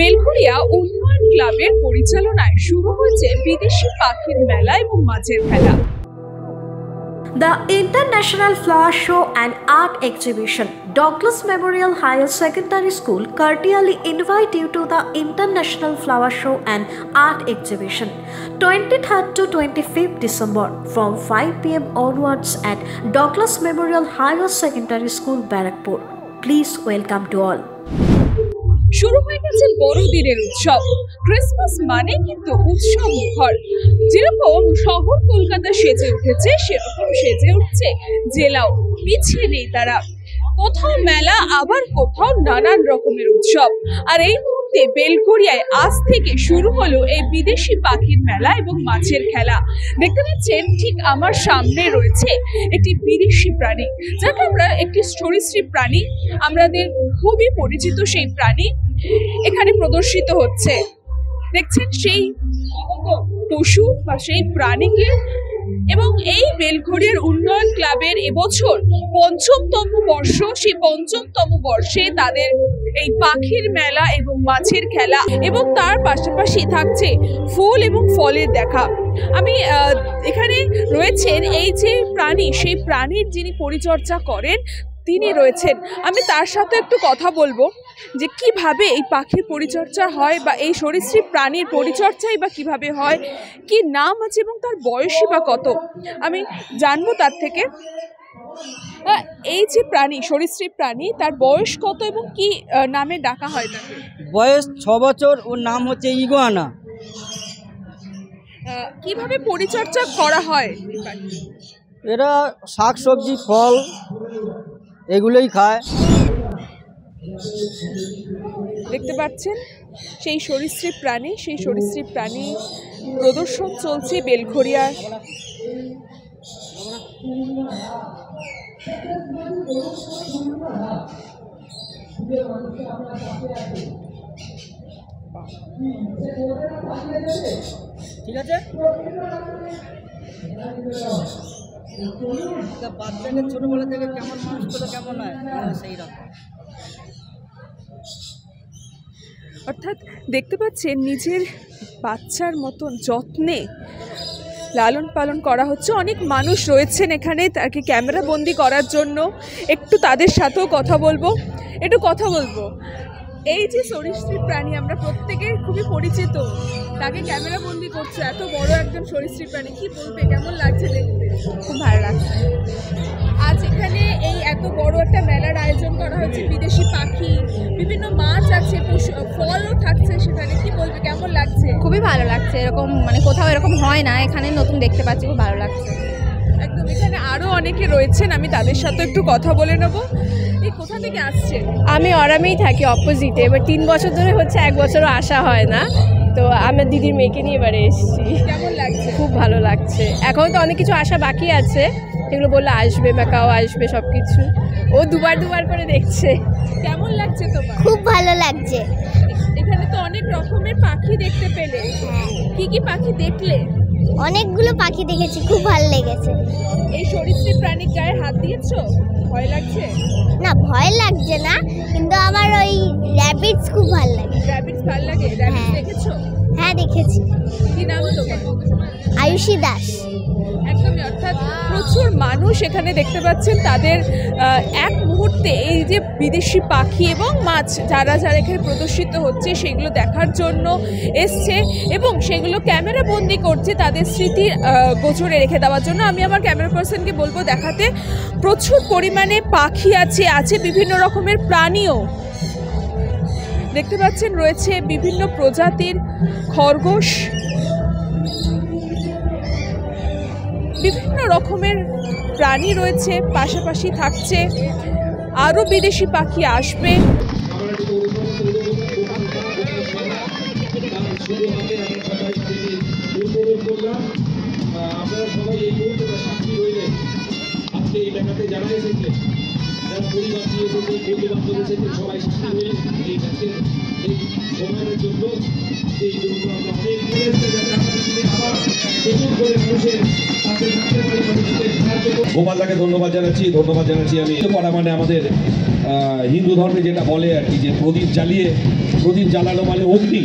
বেলঘরিয়া উন্নয়ন ক্লাবের পরিচালনায় শুরু হয়েছে বিদেশি পাখির মেলা এবং মাছের খেলা। The International Flower Show and Art Exhibition, Douglas Memorial Higher Secondary School cordially invite you to the International Flower Show and Art Exhibition, 23rd to 25th December from 5 p.m. onwards at Douglas Memorial Higher Secondary School, Barakpur. Please welcome to all. শুরু হয়ে গেছে বড়দিনের উৎসব। Christmas মানে কিন্তু উৎসব মুখর। যেরকম শহর কলকাতা সেজে উঠেছে, সেরকম সেজে উঠছে জেলাও, পিছিয়ে নেই তারা। কোথাও মেলা, আবার কোথাও নানান রকমের উৎসব। আর এই মুহূর্তে বেলঘরিয়ায় আজ থেকে শুরু হলো এই বিদেশি পাখির মেলা এবং মাছের খেলা। দেখতে পাচ্ছেন ঠিক আমার সামনে রয়েছে একটি বিদেশি প্রাণী, যাকে আমরা একটি সরীসৃপ প্রাণী, আমাদের খুবই পরিচিত সেই প্রাণী এখানে প্রদর্শিত হচ্ছে। দেখছেন সেই পশু বা সেই প্রাণীকে। এবং এই বেলঘরিয়ার উন্নয়ন ক্লাবের এবছর ৫ম বর্ষ, সেই ৫ম বর্ষে তাদের এই পাখির মেলা এবং মাছের খেলা এবং তার পাশাপাশি থাকছে ফুল এবং ফলের দেখা। আমি এখানে রয়েছেন এই যে প্রাণী, সেই প্রাণীর যিনি পরিচর্যা করেন তিনি রয়েছেন। আমি তার সাথে একটু কথা বলবো যে কিভাবে এই পাখির পরিচর্যা হয় বা এই সরীসৃপ প্রাণীর পরিচর্যাই বা কিভাবে হয়, কি নাম আছে এবং তার বয়সই বা কত, আমি জানবো তার থেকে। এই যে প্রাণী, সরীসৃপ প্রাণী, তার বয়স কত এবং কি নামে ডাকা হয় তাকে? বয়স 6 বছর, ওর নাম হচ্ছে ইগুয়ানা। কিভাবে পরিচর্যা করা হয়? এরা শাক সবজি ফল এগুলোই খায়। দেখতে পাচ্ছেন সেই সরীসৃপ প্রাণী, সেই সরীসৃপ প্রাণী প্রদর্শন চলছে বেলঘরিয়ার। ঠিক আছে, বাচ্চাকে ছোটবেলা থেকে কেমন মানুষ করলে কেমন হয় সেই রকম। অর্থাৎ দেখতে পাচ্ছেন নিজের বাচ্চার মতন যত্নে লালন পালন করা হচ্ছে। অনেক মানুষ রয়েছেন এখানে তাকে ক্যামেরা বন্দি করার জন্য। একটু তাদের সাথেও কথা বলবো। এই যে সরীসৃপ প্রাণী আমরা প্রত্যেকে খুবই পরিচিত, তাকে ক্যামেরা বন্দি করছে, এত বড় একজন সরীসৃপ প্রাণী, কি বলবে, কেমন লাগছে দেখতে? খুব ভালো লাগছে। আজ এখানে এই এত বড় একটা মেলার আয়োজন করা হচ্ছে, বিদেশি পাখি, বিভিন্ন মাছ আছে, ফলও থাকছে সেখানে, কি বলবে, কেমন লাগছে? খুবই ভালো লাগছে, এরকম মানে কোথাও এরকম হয় না, এখানে নতুন দেখতে পাচ্ছি, খুব ভালো লাগছে। একদম, এখানে আরও অনেকে রয়েছেন, আমি তাদের সাথে একটু কথা বলে নেবো। এই কোথা থেকে আসছে? আমি অরামেই থাকি, অপোজিটে। এবার 3 বছর ধরে হচ্ছে, 1 বছরও আসা হয় না, তো আমার দিদির মেয়েকে নিয়ে এবারে এসেছি। কেমন লাগছে? খুব ভালো লাগছে। এখন তো অনেক কিছু আসা বাকি আছে, সেগুলো বললে আসবে, ম্যাকাও আসবে, সব কিছু ও দুবার করে দেখছে। কেমন লাগছে তোমার? খুব ভালো লাগছে। এখানে তো অনেক রকমের পাখি দেখতে পেলে, কি কি পাখি দেখলে? অনেকগুলো পাখি দেখেছি, খুব ভালো লেগেছে। এই সরীসৃপ প্রাণীর গায়ে হাত দিয়েছো? ভয় লাগছে? না, ভয় লাগছে না, কিন্তু আমার ওই র্যাবিটস খুব ভালো লাগে। র্যাবিটস ভালো লাগে? র্যাবিটস দেখেছো? হ্যাঁ, দেখেছি। কি নাম তোমার? আয়ুষী দাস। একদমই, অর্থাৎ প্রচুর মানুষ এখানে দেখতে পাচ্ছেন, তাদের এক মুহূর্তে এই যে বিদেশি পাখি এবং মাছ যারা এখানে প্রদর্শিত হচ্ছে সেগুলো দেখার জন্য এসছে এবং সেগুলো ক্যামেরা বন্দি করছে তাদের স্মৃতি গোচরে রেখে দেওয়ার জন্য। আমি আমার ক্যামেরা পার্সনকে বলবো দেখাতে। প্রচুর পরিমাণে পাখি আছে বিভিন্ন রকমের প্রাণীও দেখতে পাচ্ছেন, রয়েছে বিভিন্ন প্রজাতির খরগোশ, বিভিন্ন রকমের প্রাণী রয়েছে, পাশাপাশি থাকছে আরও বিদেশি পাখি আসবে। গোপালদাকে ধন্যবাদ জানাচ্ছি আমি। পড়া মানে আমাদের হিন্দু ধর্মে যেটা বলে আর কি, যে প্রদীপ জ্বালিয়ে প্রদীপ জ্বালানো মানে অগ্নি,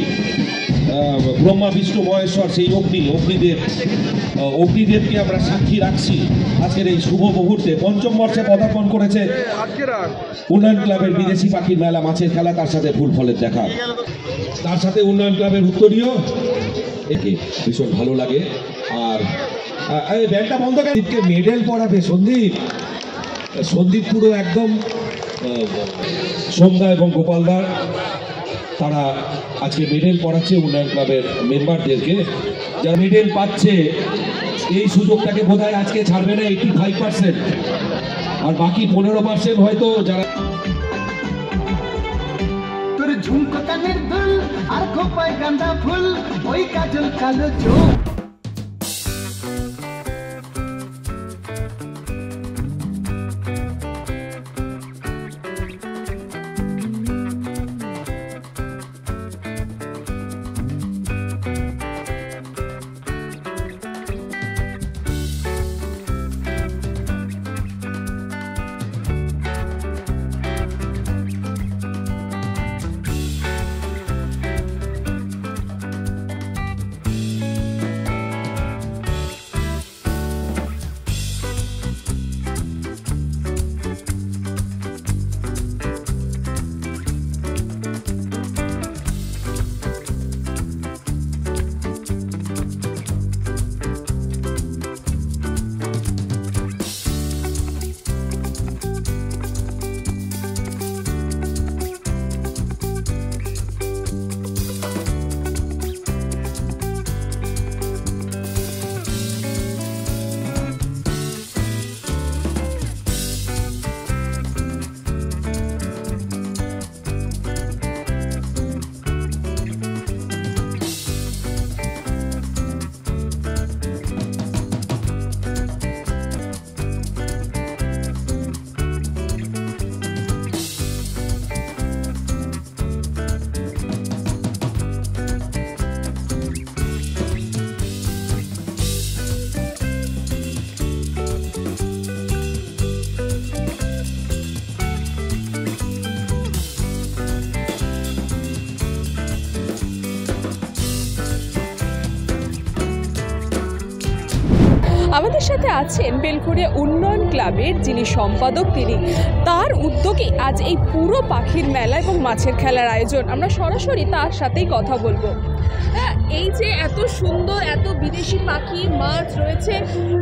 ব্রহ্মা বিষ্ণু মহেশ্বর, সেই অগ্নিদেবকে আমরা সাক্ষী রাখছি। আজকের এই শুভ মুহূর্তে পঞ্চম বর্ষে পদার্পণ করেছে উন্নয়ন ক্লাবের বিদেশি পাখির মেলা, মাছের খেলা, তার সাথে ফুল ফলের দেখা, তার সাথে উন্নয়ন ক্লাবের উত্তরীয়, একে ভীষণ ভালো লাগে। আর ব্যান্ডটা বন্ধ করে মেডেল পড়াবে সন্দীপ পুরো একদম সন্ধ্যা এবং গোপালদার, তারা আজকে মেডেল পড়াচ্ছে উন্নয়ন ক্লাবের মেম্বারদেরকে। যারা মেডেল পাচ্ছে এই সুযোগটাকে বোধহয় আজকে ছাড়বে না 85%, আর বাকি 15% হয়তো যারা তোর ঝুমকো কানের দুল আর খোপায় গাঁদা ফুল, ওই কাজল কালো চোখ। আমাদের সাথে আছেন বেলঘরিয়া উন্নয়ন ক্লাবের যিনি সম্পাদক, তিনি তার উদ্যোগে আজ এই পুরো পাখির মেলা এবং মাছের খেলার আয়োজন। আমরা সরাসরি তার সাথেই কথা বলবো। এই যে এত সুন্দর এত বিদেশি পাখি মাছ রয়েছে,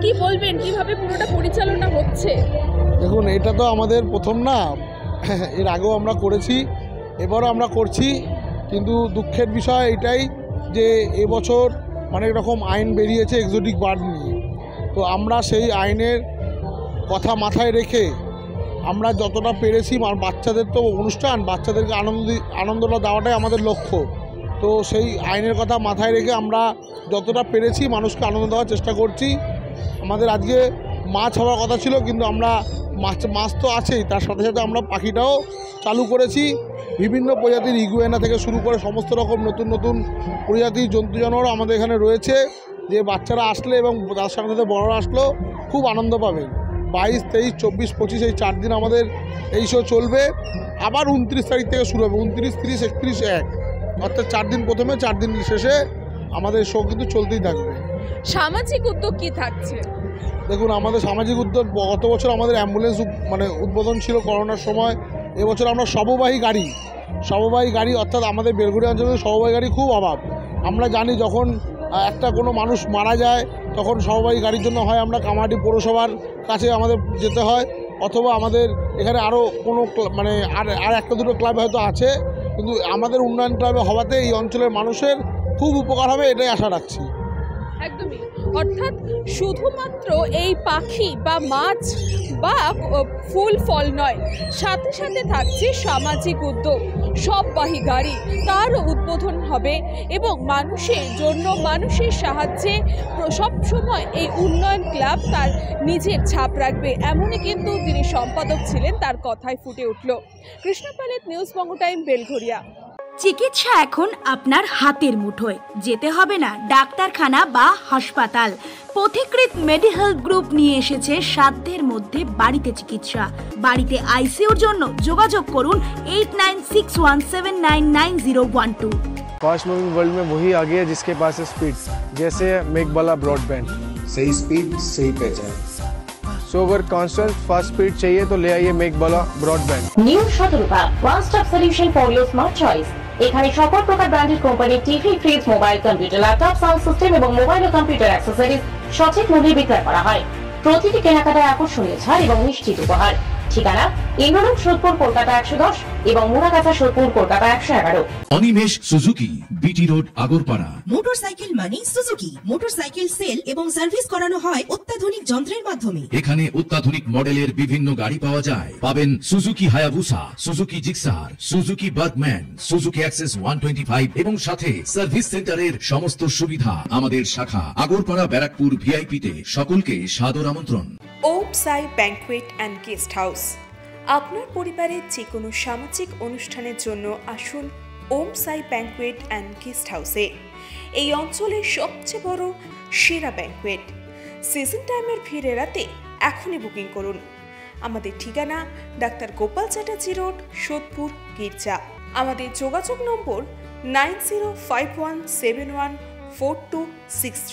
কি বলবেন, কিভাবে পুরোটা পরিচালনা হচ্ছে? দেখুন, এটা তো আমাদের প্রথম না, এর আগেও আমরা করেছি, এবারও আমরা করছি। কিন্তু দুঃখের বিষয় এটাই যে এবছর অনেক রকম আইন বেরিয়েছে এক্সোটিক বার্ড নিয়ে। তো আমরা সেই আইনের কথা মাথায় রেখে আমরা যতটা পেরেছি, বাচ্চাদের তো অনুষ্ঠান, বাচ্চাদেরকে আনন্দটা দেওয়াটাই আমাদের লক্ষ্য। তো সেই আইনের কথা মাথায় রেখে আমরা যতটা পেরেছি মানুষকে আনন্দ দেওয়ার চেষ্টা করছি। আমাদের আজকে মাছ হওয়ার কথা ছিল, কিন্তু আমরা মাছ তো আছেই, তার সাথে সাথে আমরা পাখিটাও চালু করেছি। বিভিন্ন প্রজাতির ইগুয়ানা থেকে শুরু করে সমস্ত রকম নতুন নতুন প্রজাতির জন্তু জানোয়ারও আমাদের এখানে রয়েছে, যে বাচ্চারা আসলে এবং তার সাথে সাথে বড়রা আসলেও খুব আনন্দ পাবেন। 22, 23, 24, 25 এই 4 দিন আমাদের এই শো চলবে। আবার 29 তারিখ থেকে শুরু হবে, 29, 30, 31, 1, অর্থাৎ 4 দিন প্রথমে, 4 দিন শেষে আমাদের শো কিন্তু চলতেই থাকবে। সামাজিক উদ্যোগ কি থাকছে? দেখুন, আমাদের সামাজিক উদ্যোগ, গত বছর আমাদের অ্যাম্বুলেন্স উদ্বোধন ছিল করোনার সময়। এবছর আমরা শববাহী গাড়ি অর্থাৎ আমাদের বেলঘরিয়া অঞ্চলে শববাহী গাড়ি খুব অভাব। আমরা জানি যখন একটা কোনো মানুষ মারা যায় তখন শববাহী গাড়ির জন্য হয় আমরা কামারহাটি পৌরসভার কাছে আমাদের যেতে হয়, অথবা আমাদের এখানে আরও কোনো মানে আর একটা দুটো ক্লাব হয়তো আছে, কিন্তু আমাদের উন্নয়ন ক্লাবে হওয়াতে এই অঞ্চলের মানুষের খুব উপকার হবে, এটাই আশা রাখছি। একদমই, অর্থাৎ শুধুমাত্র এই পাখি বা মাছ বা ফুল ফল নয়, সাথে সাথে থাকছে সামাজিক উদ্যোগ, সববাহী গাড়ি, তার উদ্বোধন হবে এবং মানুষের জন্য, মানুষের সাহায্যে সবসময় এই উন্নয়ন ক্লাব তার নিজের ছাপ রাখবে, এমনই কিন্তু যিনি সম্পাদক ছিলেন তার কথায় ফুটে উঠল। কৃষ্ণা পালেত, নিউজ বঙ্গ টাইম, বেলঘরিয়া। চিকিৎসা এখন আপনার হাতের মুঠোয়, যেতে হবে না ডাক্তারখানা বা হাসপাতাল। পথিকৃৎ মেডিহেলথ গ্রুপ নিয়ে এসেছে সাধ্যের মধ্যে বাড়িতে চিকিৎসা। বাড়িতে আইসিইউর জন্য যোগাযোগ করুন 8961799012। फास्ट मूविंग वर्ल्ड में वही आगे है जिसके पास है स्पीड, जैसे मेघबाला ब्रॉडबैंड। सही स्पीड सही पहचान। सो अगर कांस्टेंट फास्ट स्पीड चाहिए तो ले आइए Meghbala broadband. New Shatarupa one stop solution for your smart choice. এখানে সকল প্রকার ব্র্যান্ডেড কোম্পানির TV, fridge, mobile, computer, laptop, sound system এবং মোবাইল ও কম্পিউটার অ্যাক্সেসরিজ সঠিক মূল্যে বিক্রয় করা হয়। প্রতিটি কেনাকাটায় আকর্ষণীয় ছাড় এবং নিশ্চিত উপহার। ঠিকানা ইন্দ্রলোক সোদপুর কলকাতা 110 এবং Muragachha Sodepur Kolkata 111। Animesh Suzuki, BT road, Agarpara. Motorcycle মানে সুজুকি। মোটরসাইকেল সেল এবং সার্ভিস করানো হয় অত্যাধুনিক যন্ত্রের মাধ্যমে। এখানে অত্যাধুনিক মডেলের বিভিন্ন গাড়ি পাওয়া যায়। পাবেন Suzuki Hayabusa, Suzuki Gixxer, Suzuki Bergman, Suzuki access 125 এবং সাথে সার্ভিস সেন্টারের সমস্ত সুবিধা। আমাদের শাখা আগরপাড়া ব্যারাকপুর ভিআইপি তে। সকলকে সাদর আমন্ত্রণ। ওম সাই ব্যাংকুয়েট অ্যান্ড গেস্ট হাউস। আপনার পরিবারের যে কোনো সামাজিক অনুষ্ঠানের জন্য আসুন ওম সাই ব্যাংকুয়েট অ্যান্ড গেস্ট হাউসে। এই অঞ্চলের সবচেয়ে বড় সেরা ব্যাংকুয়েট। সিজন টাইমের ভিড় এড়াতে এখনই বুকিং করুন। আমাদের ঠিকানা ডাক্তার গোপাল চ্যাটার্জি রোড, সোদপুর, গির্জা। আমাদের যোগাযোগ নম্বর 9051714263।